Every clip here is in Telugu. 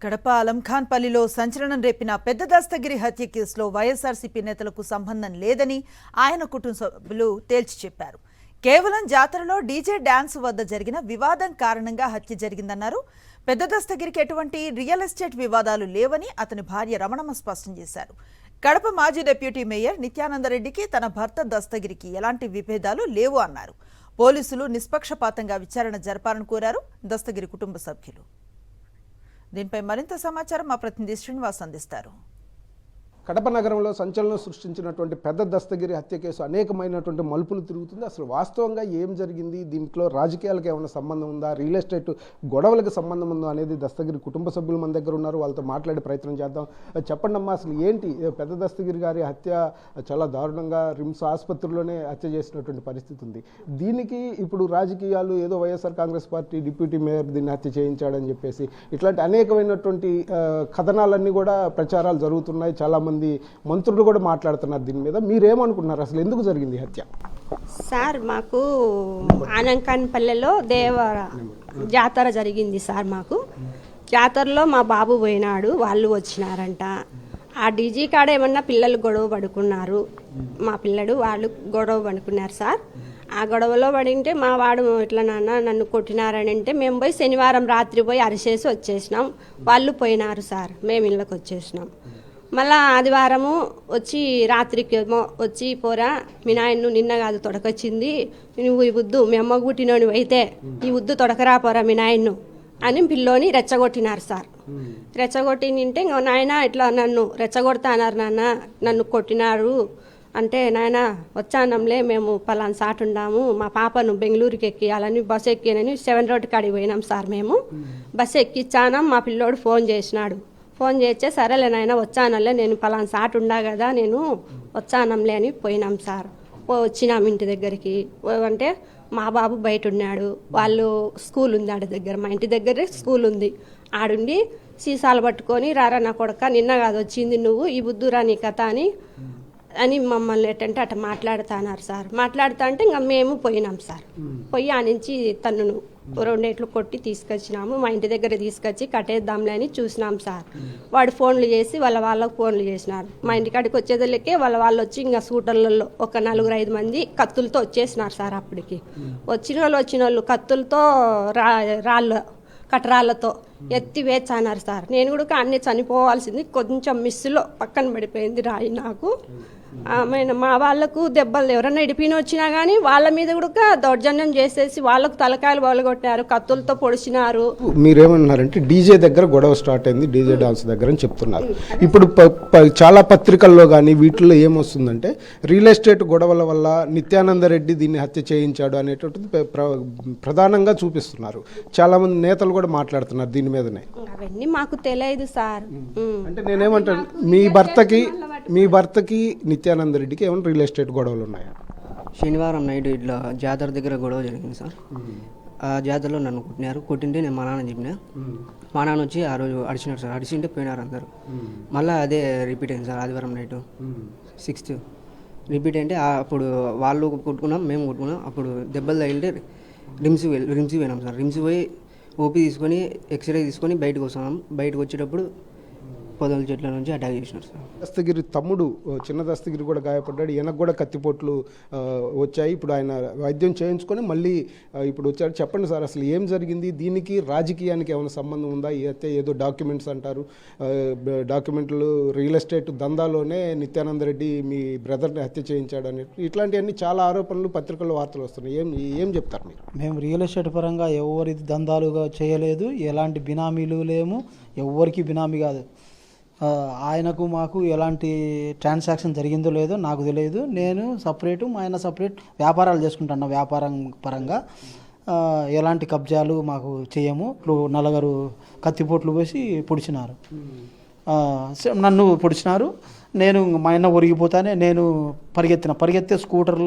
కడప అలంఖాన్పల్లిలో సంచలనం రేపిన పెద్ద దస్తగిరి హత్య కేసులో వైఎస్ఆర్సీపీ నేతలకు సంబంధం లేదని ఆయన కుటుంబ సభ్యులు తేల్చి చెప్పారు. కేవలం జాతరలో డీజే డాన్స్ వద్ద జరిగిన వివాదం కారణంగా హత్య జరిగిందన్నారు. పెద్ద దస్తగిరికి ఎటువంటి రియల్ ఎస్టేట్ వివాదాలు లేవని అతని భార్య రమణమ్మ స్పష్టం చేశారు. కడప మాజీ డిప్యూటీ మేయర్ నిత్యానందరెడ్డికి తన భర్త దస్తగిరికి ఎలాంటి విభేదాలు లేవు అన్నారు. పోలీసులు నిష్పక్షపాతంగా విచారణ జరపాలని కోరారు దస్తగిరి కుటుంబ సభ్యులు. దీనిపై మరింత సమాచారం మా ప్రతినిధి శ్రీనివాస్ అందిస్తారు. కడప నగరంలో సంచలనం సృష్టించినటువంటి పెద్ద దస్తగిరి హత్య కేసు అనేకమైనటువంటి మలుపులు తిరుగుతుంది. అసలు వాస్తవంగా ఏం జరిగింది, దీంట్లో రాజకీయాలకు ఏమైనా సంబంధం ఉందా, రియల్ ఎస్టేట్ గొడవలకు సంబంధం ఉందా అనేది దస్తగిరి కుటుంబ సభ్యులు మన దగ్గర ఉన్నారు. వాళ్ళతో మాట్లాడే ప్రయత్నం చేద్దాం. చెప్పండి అమ్మా, అసలు ఏంటి పెద్ద దస్తగిరి గారి హత్య? చాలా దారుణంగా రిమ్స్ ఆసుపత్రిలోనే హత్య చేసినటువంటి పరిస్థితి ఉంది. దీనికి ఇప్పుడు రాజకీయాలు ఏదో YSR Congress party deputy mayor దీన్ని హత్య చేయించాడని చెప్పేసి ఇట్లాంటి అనేకమైనటువంటి కథనాలన్నీ కూడా ప్రచారాలు జరుగుతున్నాయి. చాలామంది మంత్రులు కూడా మాట్లాడుతున్నారు దీని మీద. మీరేమనుకుంటున్నారు, అసలు ఎందుకు జరిగింది హత్య? సార్, మాకు ఆనంకాన్పల్లెలో జాతర జరిగింది సార్. మాకు జాతరలో మా బాబు పోయినాడు, వాళ్ళు వచ్చినారంట. ఆ డీజీ కాడ ఏమన్నా పిల్లలు గొడవ పడుకున్నారు, మా పిల్లడు వాళ్ళు గొడవ పడుకున్నారు సార్. ఆ గొడవలో పడింటే మా వాడు ఇట్లా నాన్న నన్ను కొట్టినారని అంటే మేము పోయి శనివారం రాత్రి పోయి అరిచేసి వచ్చేసినాం. వాళ్ళు పోయినారు సార్, మేము ఇళ్ళకి వచ్చేసినాం. మళ్ళా ఆదివారము వచ్చి రాత్రికి వచ్చి పోరా మీ నాయన్ను నిన్న కాదు తొడకొచ్చింది, నువ్వు ఈ ఉద్దు మీ అమ్మ పుట్టినోని అయితే ఈ ఉద్దు తొడకరా పోరా మీ నాయన్ను అని పిల్లోని రెచ్చగొట్టినారు సార్. రెచ్చగొట్టి నింటే ఇంకా నాయన ఇట్లా నన్ను రెచ్చగొడతానారు నాన్న, నన్ను కొట్టినారు అంటే నాయన వచ్చానంలే మేము పలానా సాటు ఉండాము, మా పాపను బెంగళూరుకి ఎక్కియాలని బస్సు ఎక్కినని 7 రోడ్ కాడికి పోయినాం సార్. మేము బస్సు ఎక్కిచ్చానం. మా పిల్లోడు ఫోన్ చేసినాడు. ఫోన్ చేస్తే సరేలే నాయన వచ్చానలే, నేను పలానా సాటు ఉండా కదా నేను వచ్చానంలే అని పోయినాం సార్. వచ్చినాం ఇంటి దగ్గరికి. అంటే మా బాబు బయట ఉన్నాడు, వాళ్ళు స్కూల్ ఉంది ఆడ దగ్గర, మా ఇంటి దగ్గరే స్కూల్ ఉంది. ఆడుండి సీసాలు పట్టుకొని రారా నా కొడక నిన్న కాదు వచ్చింది నువ్వు ఈ బుద్ధురా నీ కథ అని మమ్మల్ని ఏంటంటే అట్లా మాట్లాడుతున్నారు సార్. మాట్లాడుతా అంటే ఇంకా మేము పోయినాం సార్. పోయి ఆ నుంచి తన్నును 2 ఏట్లు కొట్టి తీసుకొచ్చినాము. మా ఇంటి దగ్గర తీసుకొచ్చి కట్టేద్దాంలే అని చూసినాం సార్. వాడు ఫోన్లు చేసి వాళ్ళకు ఫోన్లు చేసినారు. మా ఇంటికాడికి వచ్చేదళ్ళకే వాళ్ళు వచ్చి ఇంకా స్కూటర్లలో ఒక 4-5 మంది కత్తులతో వచ్చేసినారు సార్. అప్పటికి వచ్చిన వాళ్ళు కత్తులతో కటరాళ్ళతో ఎత్తి వేచానారు సార్. నేను కూడా అన్నీ చనిపోవాల్సింది, కొంచెం మిస్సులో పక్కన పడిపోయింది రాయి నాకు. మా వాళ్ళకు దెబ్బలు ఎవరన్నా ఇడిపిన వచ్చినా కానీ వాళ్ళ మీద కూడా దౌర్జన్యం చేసేసి వాళ్ళకు తలకాయలు బలగొట్టారు, కత్తులతో పొడిచినారు. మీరేమన్నారంటే డీజే దగ్గర గొడవ స్టార్ట్ అయింది, డీజే డాన్స్ దగ్గర అని చెప్తున్నారు. ఇప్పుడు చాలా పత్రికల్లో కానీ వీటిల్లో ఏమొస్తుందంటే రియల్ ఎస్టేట్ గొడవల వల్ల నిత్యానందరెడ్డి దీన్ని హత్య చేయించాడు అనేటువంటిది ప్రధానంగా చూపిస్తున్నారు. చాలా మంది నేతలు కూడా మాట్లాడుతున్నారు దీని మీదనే. అవన్నీ మాకు తెలియదు సార్. అంటే నేనేమంటాను, మీ భర్తకి నిత్యానందరెడ్డికి ఏమైనా రియల్ ఎస్టేట్ గొడవలు ఉన్నాయా? శనివారం నైట్ ఇట్లా జాతర దగ్గర గొడవ జరిగింది సార్. ఆ జాతరలో నన్ను కొట్టింటే నేను మా నాన్న చెప్పిన. మా నాన్న వచ్చి ఆ రోజు అడిచినారు సార్. అడిచింటే పోయినారు అందరూ. మళ్ళీ అదే రిపీట్ అయింది సార్. ఆదివారం నైట్ 6th రిపీట్ అంటే అప్పుడు వాళ్ళు కొట్టుకున్నాం, మేము కొట్టుకున్నాం. అప్పుడు దెబ్బలు తగిలితే రిమ్స్ పోయినాం సార్. రిమ్స్ పోయి ఓపీ తీసుకొని ఎక్స్రే తీసుకొని బయటకు వస్తున్నాం. బయటకు వచ్చేటప్పుడు పొదల చెట్ల నుంచి అటాక్ చేసినారు సార్. దస్తగిరి తమ్ముడు చిన్న దస్తగిరి కూడా గాయపడ్డాడు. ఈయనకు కూడా కత్తిపోట్లు వచ్చాయి. ఇప్పుడు ఆయన వైద్యం చేయించుకొని మళ్ళీ ఇప్పుడు వచ్చాడు. చెప్పండి సార్, అసలు ఏం జరిగింది? దీనికి రాజకీయానికి ఏమైనా సంబంధం ఉందా? అయితే ఏదో డాక్యుమెంట్స్ అంటారు, డాక్యుమెంట్లు రియల్ ఎస్టేట్ దందాలోనే నిత్యానందరెడ్డి మీ బ్రదర్ని హత్య చేయించాడు అని ఇట్లాంటివన్నీ చాలా ఆరోపణలు పత్రికల్లో వార్తలు వస్తున్నాయి. ఏం చెప్తారు మీరు? మేము రియల్ ఎస్టేట్ పరంగా ఎవరి దందాలుగా చేయలేదు, ఎలాంటి బినామీలు లేము, ఎవరికి బినామీ కాదు. ఆయనకు మాకు ఎలాంటి ట్రాన్సాక్షన్ జరిగిందో లేదో నాకు తెలియదు. నేను సపరేటు, మా ఆయన సపరేట్ వ్యాపారాలు చేసుకుంటున్నా. వ్యాపారం పరంగా ఎలాంటి కబ్జాలు మాకు చేయము. ఇప్పుడు నలుగురు కత్తిపోట్లు వేసి పొడిచినారు, నన్ను పొడిచినారు. నేను మా ఆయన ఒరిగిపోతానే నేను పరిగెత్తే స్కూటర్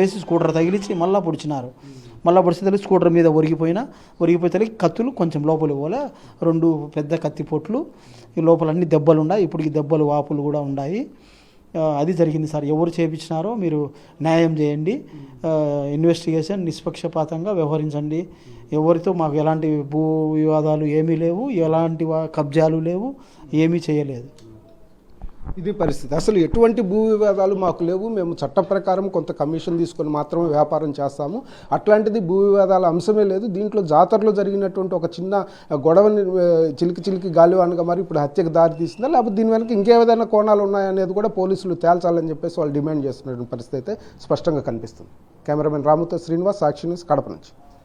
వేసి స్కూటర్ తగిలించి మళ్ళీ పొడిచినారు. మళ్ళీ పొడిచి స్కూటర్ మీద ఒరిగిపోతే కత్తులు కొంచెం లోపలి పోలే 2 పెద్ద కత్తిపోట్లు. ఈ లోపల అన్ని దెబ్బలు ఉన్నాయి. ఇప్పుడు ఈ దెబ్బలు వాపులు కూడా ఉన్నాయి. అది జరిగింది సార్. ఎవరు చేపించినారో మీరు న్యాయం చేయండి, ఇన్వెస్టిగేషన్ నిష్పక్షపాతంగా వ్యవహరించండి. ఎవరితో మాకు ఎలాంటి భూ వివాదాలు ఏమీ లేవు, ఎలాంటి కబ్జాలు లేవు, ఏమీ చేయలేదు. ఇది పరిస్థితి. అసలు ఎటువంటి భూ వివాదాలు మాకు లేవు, మేము చట్ట ప్రకారం కొంత కమిషన్ తీసుకొని మాత్రమే వ్యాపారం చేస్తాము, అట్లాంటిది భూ వివాదాల అంశమే లేదు. దీంట్లో జాతరలో జరిగినటువంటి ఒక చిన్న గొడవని చిలికి గాలివానగా మరి ఇప్పుడు హత్యకు దారి తీసిందా, లేకపోతే దీని వెనక ఇంకేదైనా కోణాలు ఉన్నాయనేది కూడా పోలీసులు తేల్చాలని చెప్పేసి వాళ్ళు డిమాండ్ చేస్తున్నటువంటి పరిస్థితి అయితే స్పష్టంగా కనిపిస్తుంది. కెమెరామెన్ రాముతో శ్రీనివాస్, సాక్షి న్యూస్, కడప నుంచి.